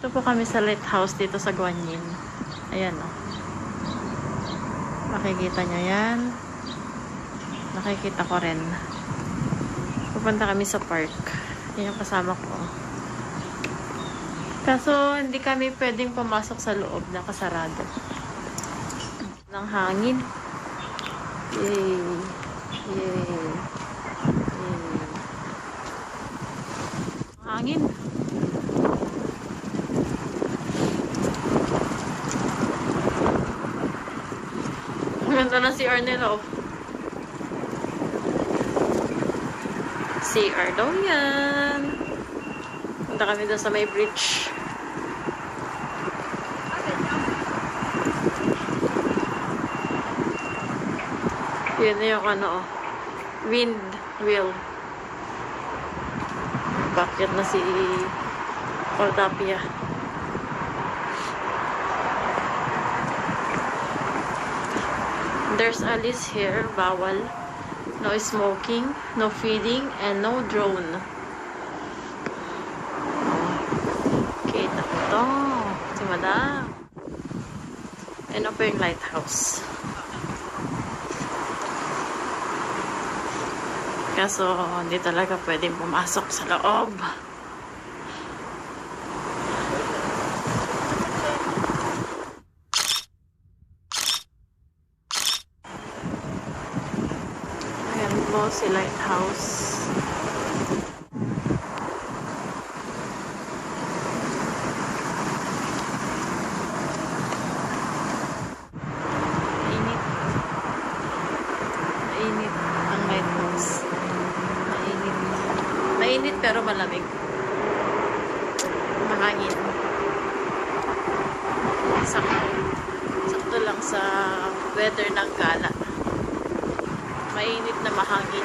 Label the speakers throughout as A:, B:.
A: Ito po kami sa lighthouse dito sa Guanyin. Ayan o. Makikita nyo yan. Nakikita ko rin. Pupunta kami sa park. Yan yung kasama ko. Kaso, hindi kami pwedeng pumasok sa loob. Nakasarado. Ng hangin. Yay! Yay! Yay! Hangin. Ganda na si Arnel, oh. CR daw yan. Punta kami doon sa may bridge. Yun na yung ano, oh. Wind wheel. Bakit na si Oldapia. There's a list here. Bawal. No smoking, no feeding, and no drone. Kita ko to. Si Madam. Ano po yung lighthouse? Kaso, hindi talaga pwedeng pumasok sa loob. Ayan po si lighthouse. Mainit. Mainit ang lighthouse. Mainit. Mainit pero malamig. Mahangin. Sakto lang sa weather ng gala. Mainit na mahangin.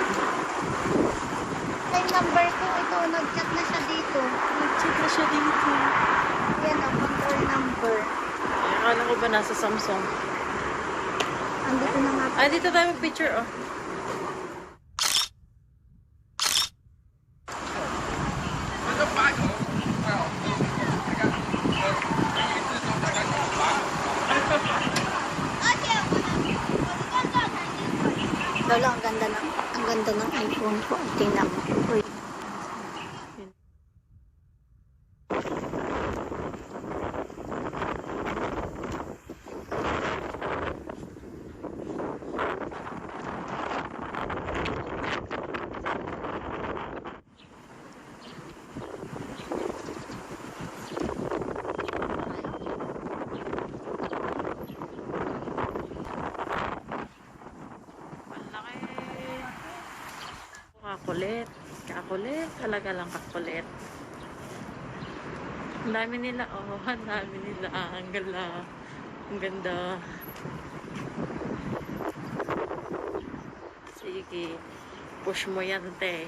B: Time number 2 ito. Nag-chat na siya dito.
A: Nag-check na siya dito.
B: Yan ang control number.
A: Ay, akala ko ba nasa Samsung?
B: Andito na nga.
A: Ay, dito tayo mag-picture, oh.
B: Lolo, ang ganda ng iPhone ko. Tingnan mo. Uy.
A: Kakulit. Kakulit. Talaga lang kakulit. Ang dami nila. Oh, ang dami nila. Ang gala. Ang ganda. Sige. Push mo yan, te.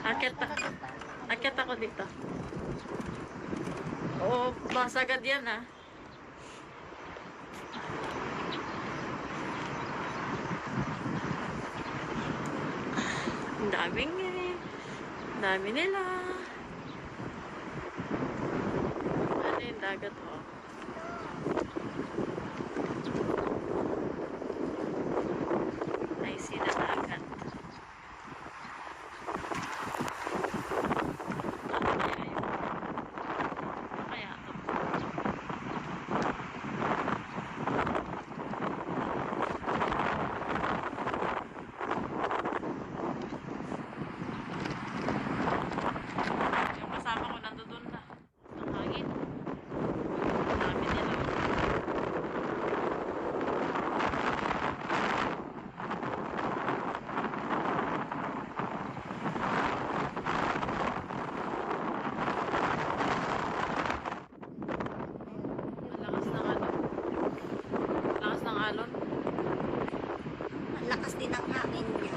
A: Akit ako dito. Oo, basagad yan, ha. Ang dami nila. Ano yung dagat, oh. I see the dagat. Kaya to.
B: Lakas din ang hangin niya.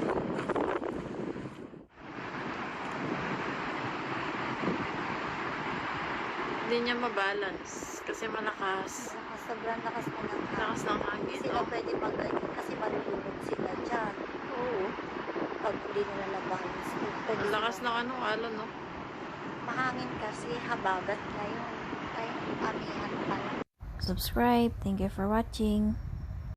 A: Hindi niya mabalance kasi malakas.
B: Sobrang lakas mo ng hangin.
A: Lakas ng hangin.
B: Sila pwede mag-ganyan kasi malulunod sila dyan.
A: Oo.
B: Pag hindi nila na-balance. Pwede
A: Ang lakas
B: sila-
A: ng ano, alon, no?
B: Mahangin kasi, habagat na yun. Ay, amihan pala.
C: Subscribe. Thank you for watching.